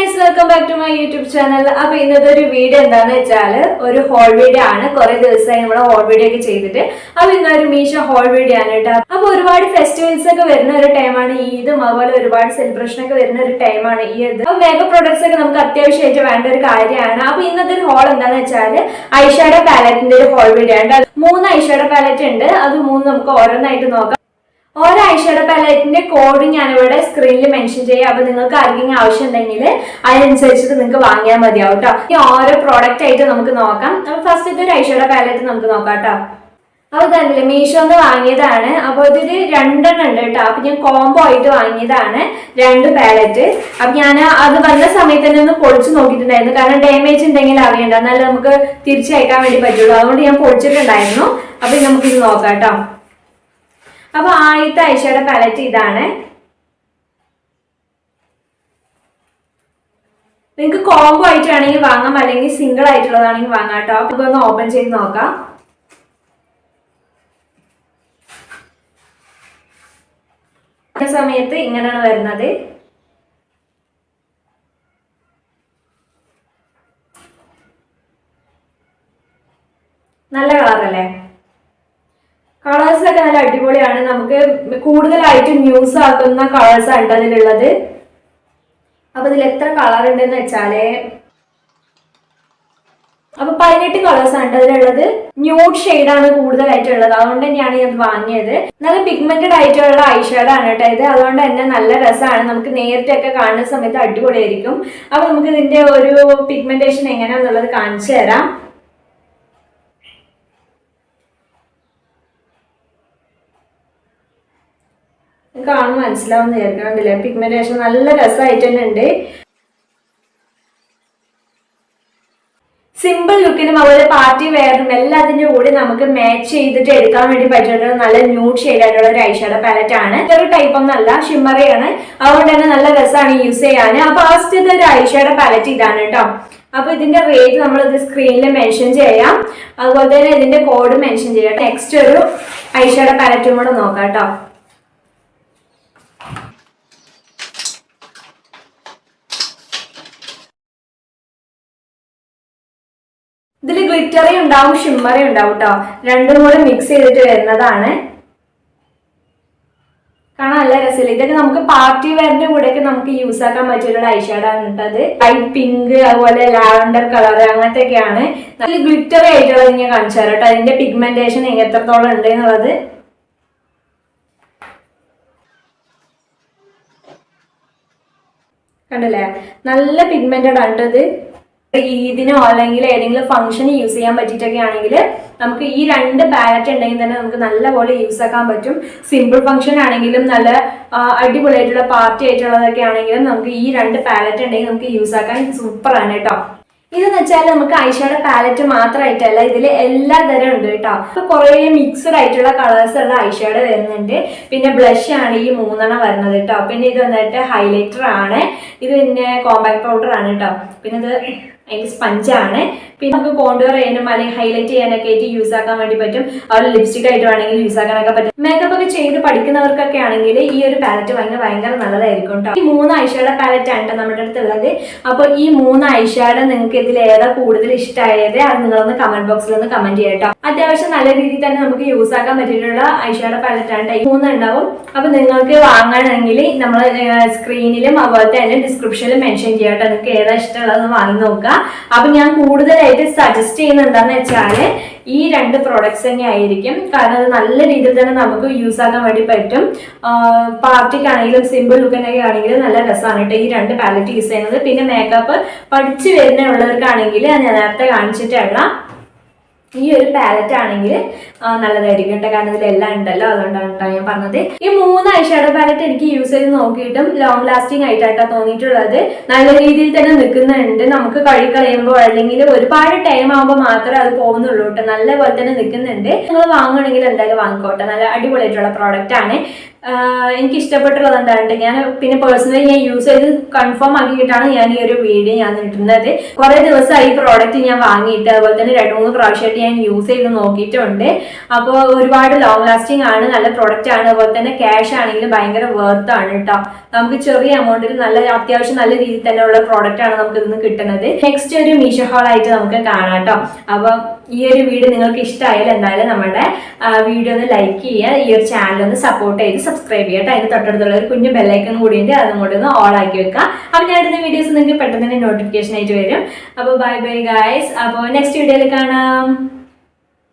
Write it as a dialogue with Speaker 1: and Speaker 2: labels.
Speaker 1: guys, welcome back to my YouTube channel. Now, this video is a haul video. Haul video. Now, this is a Meesho haul video. Now, festivals time, Eid, celebration time. Makeup products haul eyeshadow palette haul video. 3 eyeshadow palette. Or eyeshadow palette code screen mention product item first eyeshadow palette Meesho combo palette. Damage अब आयता eyeshadow palette इदाने निंक combo आइट आनेंगे Vanga मलेंगे single आइट लगानेंगे Vanga top को ना open check नौका इस समय ये तो इंगना ना वरना दे नल्ला कलर ले Colors are very beautiful. We have news colors. Now, colors nude shade pigmented eyeshadow pigmentation pigmentation simple look in party wear match nude shade eyeshadow palette type shimmery use eyeshadow palette rate screen mention code mention next eyeshadow palette This is glittery and shimmery and mix it. Party wear use eyeshadow light pink, lavender color. Glittery pigmentation pigmented This function use palette use simple function party palette use super This is eyeshadow palette. This is mixed colors eyeshadow. Blush highlighter. This is compact powder. Sponge contour highlight use lipstick use makeup palette eyeshadow palette eyeshadow comment box comment use eyeshadow palette screen description mention Now, I suggest these two products. Use party simple look palette use makeup This palette is eyeshadow palette use long lasting product എനിക്ക് ഇഷ്ടപ്പെട്ടുള്ളതുകൊണ്ടാണ് ഞാൻ പിന്നെ personally ഞാൻ use ചെയ്ത് confirm ആക്കിയിട്ടാണ് ഞാൻ ഈ ഒരു video ഞാൻ ഇടുന്നത്. കുറെ ദിവസമായി ഈ പ്രോഡക്റ്റ് ഞാൻ വാങ്ങിയിട്ട്, അതുപോലെ തന്നെ 2-3 പ്രാവശ്യമായിട്ട് ഞാൻ യൂസ് ചെയ്ത് നോക്കിയിട്ടുണ്ട്. അപ്പോൾ ഒരുപാട് ലോങ് ലാസ്റ്റിംഗ് ആണ്, നല്ല പ്രൊഡക്റ്റ് ആണ്. അതുപോലെ തന്നെ ക്യാഷ് ആണെങ്കിലും ഭയങ്കര വർത്ത് ആണ് കേട്ടോ. നമുക്ക് ചെറിയ എമൗണ്ടിൽ നല്ല അത്യാവശ്യം നല്ല രീതിയിൽ തന്നെ ഉള്ള പ്രോഡക്റ്റ് ആണ് നമുക്ക് ഇന്ന് കിട്ടുന്നത്. നെക്സ്റ്റ് ഒരു മീഷോ ഹോൾ ആയിട്ട് നമുക്ക് കാണാം കേട്ടോ. അപ്പൊ ഈ ഒരു വീഡിയോ നിങ്ങൾക്ക് ഇഷ്ടമായാലും എന്തായാലും നമ്മുടെ വീഡിയോ ഒന്ന് ലൈക്ക് ചെയ്യുക, ഈ ഒരു ചാനൽ ഒന്ന് സപ്പോർട്ട് ചെയ്ത് സബ്സ്ക്രൈബ് ചെയ്യുക. അതിന് തൊട്ടടുത്തുള്ള ഒരു കുഞ്ഞു ബെല്ലൈക്കൺ കൂടി ഉണ്ട്, അതും കൂടി ഒന്ന് ഓൾ ആക്കി വെക്കുക. അപ്പോൾ ഞാൻ ഇടുന്ന വീഡിയോസ് നിങ്ങൾക്ക് പെട്ടെന്ന് തന്നെ നോട്ടിഫിക്കേഷൻ ആയിട്ട് വരും. അപ്പോൾ ബൈ ബൈ ഗൈസ്. അപ്പോൾ നെക്സ്റ്റ് വീഡിയോയിൽ കാണാം.